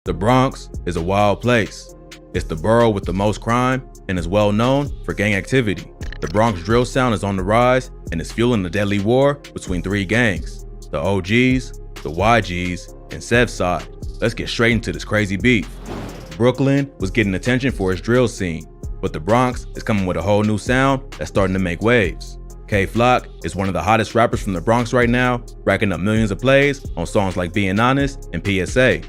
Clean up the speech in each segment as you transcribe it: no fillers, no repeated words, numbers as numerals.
The Bronx is a wild place. It's the borough with the most crime and is well known for gang activity. The Bronx drill sound is on the rise and is fueling the deadly war between three gangs, the OGs, the YGs, and Side. Let's get straight into this crazy beef. Brooklyn was getting attention for its drill scene, but the Bronx is coming with a whole new sound that's starting to make waves. K-Flock is one of the hottest rappers from the Bronx right now, racking up millions of plays on songs like Being Honest and PSA.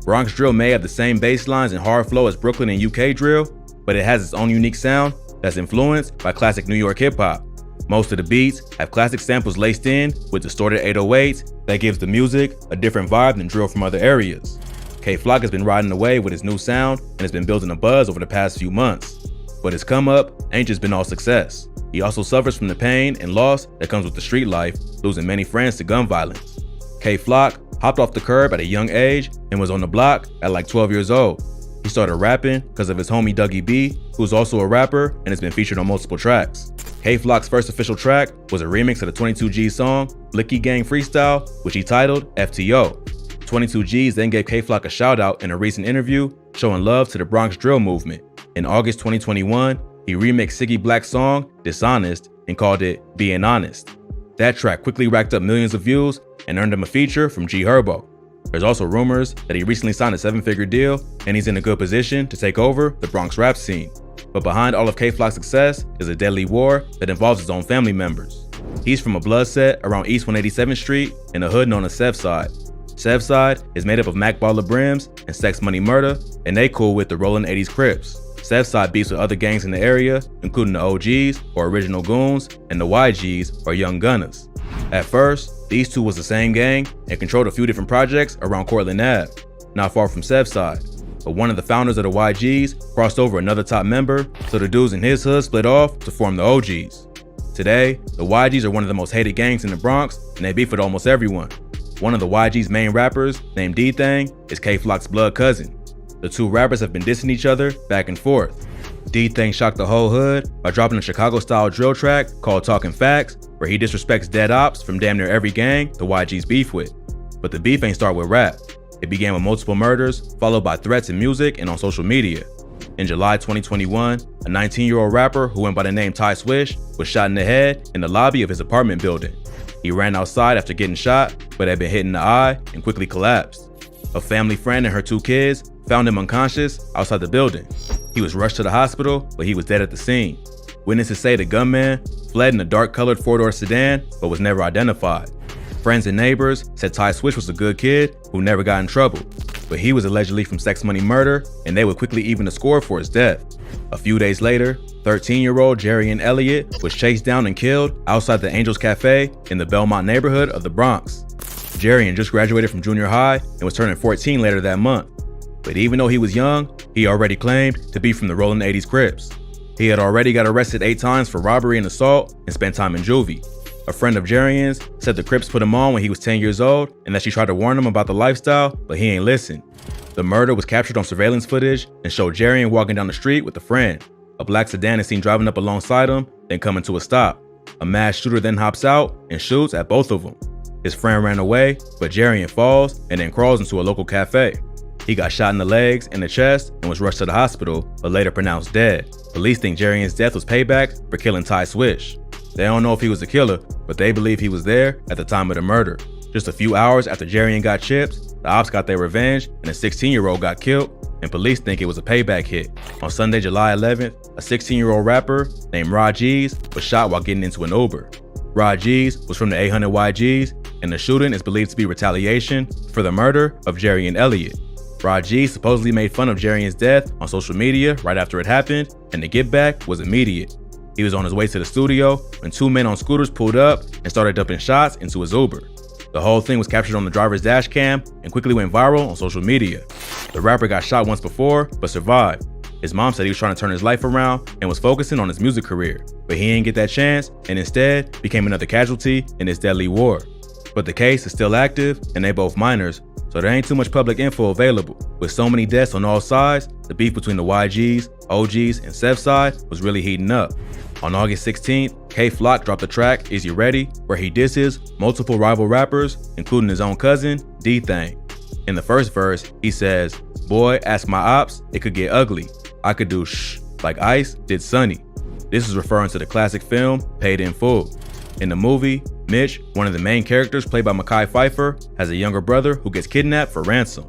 Bronx drill may have the same bass lines and hard flow as Brooklyn and UK drill, but it has its own unique sound that's influenced by classic New York hip-hop. Most of the beats have classic samples laced in with distorted 808s that gives the music a different vibe than drill from other areas. K-Flock has been riding the wave with his new sound and has been building a buzz over the past few months. But his come up ain't just been all success. He also suffers from the pain and loss that comes with the street life, losing many friends to gun violence. K-Flock hopped off the curb at a young age and was on the block at like 12 years old. He started rapping because of his homie Dougie B, who's also a rapper and has been featured on multiple tracks. K-Flock's first official track was a remix of the 22G song, Blicky Gang Freestyle, which he titled FTO. 22Gs then gave K-Flock a shout out in a recent interview, showing love to the Bronx drill movement. In August 2021, he remixed Siggy Black's song, Dishonest, and called it Being Honest. That track quickly racked up millions of views and earned him a feature from G Herbo. There's also rumors that he recently signed a 7-figure deal and he's in a good position to take over the Bronx rap scene. But behind all of K-Flock's success is a deadly war that involves his own family members. He's from a blood set around East 187th Street in a hood known as Side. Side is made up of Mac Baller Brims and Sex Money Murder, and they cool with the Rollin' 80s Crips. Side beefs with other gangs in the area, including the OGs, or Original Goons, and the YGs, or Young Gunners. At first, these two was the same gang and controlled a few different projects around Cortlandt Ave, not far from Side. But one of the founders of the YGs crossed over another top member, so the dudes in his hood split off to form the OGs. Today, the YGs are one of the most hated gangs in the Bronx, and they beef with almost everyone. One of the YG's main rappers, named D-Thang, is K-Flock's blood cousin. The two rappers have been dissing each other back and forth. D-Thang shocked the whole hood by dropping a Chicago-style drill track called Talking Facts, where he disrespects dead ops from damn near every gang the YG's beef with. But the beef ain't start with rap. It began with multiple murders, followed by threats in music and on social media. In July 2021, a 19-year-old rapper who went by the name Ty Swish was shot in the head in the lobby of his apartment building. He ran outside after getting shot, but had been hit in the eye and quickly collapsed. A family friend and her two kids found him unconscious outside the building. He was rushed to the hospital, but he was dead at the scene. Witnesses say the gunman fled in a dark-colored four-door sedan, but was never identified. Friends and neighbors said Ty Swish was a good kid who never got in trouble, but he was allegedly from Sex Money Murder, and they would quickly even the score for his death. A few days later, 13-year-old Jerry Elliott was chased down and killed outside the Angels Cafe in the Belmont neighborhood of the Bronx. Jerry just graduated from junior high and was turning 14 later that month. But even though he was young, he already claimed to be from the Rollin' 80s Crips. He had already got arrested 8 times for robbery and assault and spent time in juvie. A friend of Jerry's said the Crips put him on when he was 10 years old and that she tried to warn him about the lifestyle, but he ain't listen. The murder was captured on surveillance footage and showed Jerry walking down the street with a friend. A black sedan is seen driving up alongside him, then coming to a stop. A masked shooter then hops out and shoots at both of them. His friend ran away, but Jerry falls and then crawls into a local cafe. He got shot in the legs and the chest and was rushed to the hospital, but later pronounced dead. Police think Jerry's death was payback for killing Ty Swish. They don't know if he was the killer, but they believe he was there at the time of the murder. Just a few hours after Jerry got chipped, the ops got their revenge and a 16-year-old got killed, and police think it was a payback hit. On Sunday, July 11th, a 16-year-old rapper named Rod G's was shot while getting into an Uber. Rod G's was from the 800 YGs, and the shooting is believed to be retaliation for the murder of Jerry Elliott. Rod G supposedly made fun of Jerry's death on social media right after it happened, and the get back was immediate. He was on his way to the studio when 2 men on scooters pulled up and started dumping shots into his Uber. The whole thing was captured on the driver's dash cam and quickly went viral on social media. The rapper got shot once before, but survived. His mom said he was trying to turn his life around and was focusing on his music career, but he didn't get that chance and instead became another casualty in this deadly war. But the case is still active and they both minors, so there ain't too much public info available. With so many deaths on all sides, the beef between the YGs, OGs, and Side was really heating up. On August 16th, K-Flock dropped the track Is You Ready, where he disses multiple rival rappers, including his own cousin, D-Thang. In the first verse, he says, Boy, ask my ops, it could get ugly. I could do shh like Ice did Sonny. This is referring to the classic film Paid in Full. In the movie, Mitch, one of the main characters played by Mekhi Phifer, has a younger brother who gets kidnapped for ransom.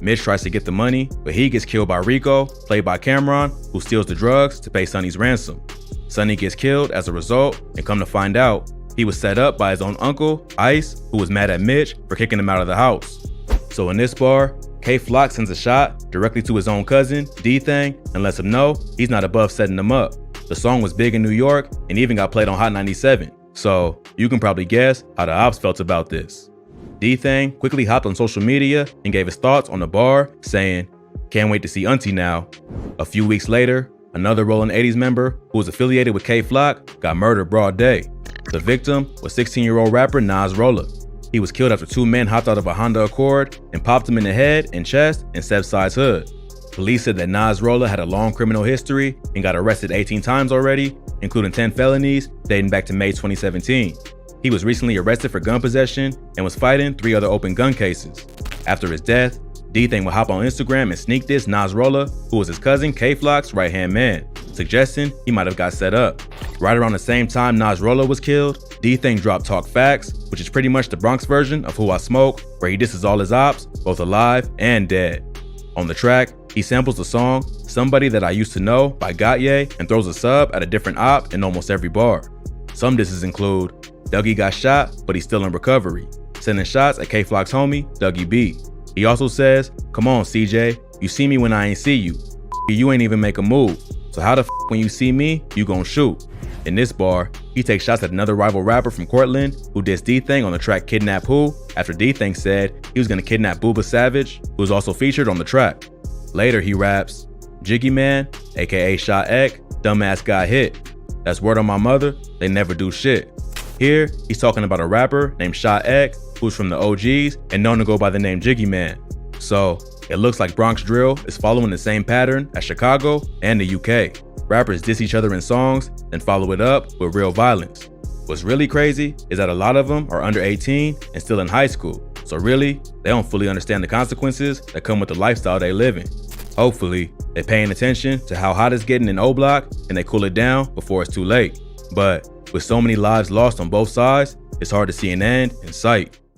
Mitch tries to get the money, but he gets killed by Rico, played by Cameron, who steals the drugs to pay Sonny's ransom. Sonny gets killed as a result, and come to find out, he was set up by his own uncle, Ice, who was mad at Mitch for kicking him out of the house. So in this bar, K-Flock sends a shot directly to his own cousin, D-Thang, and lets him know he's not above setting him up. The song was big in New York and even got played on Hot 97, so you can probably guess how the ops felt about this. D-Thang quickly hopped on social media and gave his thoughts on the bar, saying, "Can't wait to see Auntie now." A few weeks later, another Rollin' 80s member who was affiliated with K-Flock got murdered broad day. The victim was 16-year-old rapper Nas Rolla. He was killed after two men hopped out of a Honda Accord and popped him in the head and chest in Sebside's hood. Police said that Nas Rolla had a long criminal history and got arrested 18 times already, including 10 felonies dating back to May 2017. He was recently arrested for gun possession and was fighting 3 other open gun cases. After his death, D-Thang would hop on Instagram and sneak diss Nas Rolla, who was his cousin K-Flock's right-hand man, suggesting he might have got set up. Right around the same time Nas Rolla was killed, D-Thang dropped Talk Facts, which is pretty much the Bronx version of Who I Smoke, where he disses all his ops, both alive and dead. On the track, he samples the song Somebody That I Used to Know by Gautier and throws a sub at a different op in almost every bar. Some disses include Dougie got shot, but he's still in recovery, sending shots at K-Flock's homie, Dougie B. He also says, "Come on, CJ, you see me when I ain't see you. You ain't even make a move. So how the when you see me, you gon' shoot?" In this bar, he takes shots at another rival rapper from Cortland who dissed D-Thang on the track Kidnap Who after D-Thang said he was gonna kidnap Booba Savage, who was also featured on the track. Later he raps, "Jiggy Man, aka Shot Ek, dumbass got hit. That's word on my mother, they never do shit." Here, he's talking about a rapper named Shot Ek, who's from the OGs and known to go by the name Jiggy Man. So, it looks like Bronx drill is following the same pattern as Chicago and the UK. Rappers diss each other in songs, then follow it up with real violence. What's really crazy is that a lot of them are under 18 and still in high school, so really, they don't fully understand the consequences that come with the lifestyle they live in. Hopefully, they're paying attention to how hot it's getting in O-Block and they cool it down before it's too late. But with so many lives lost on both sides, it's hard to see an end in sight.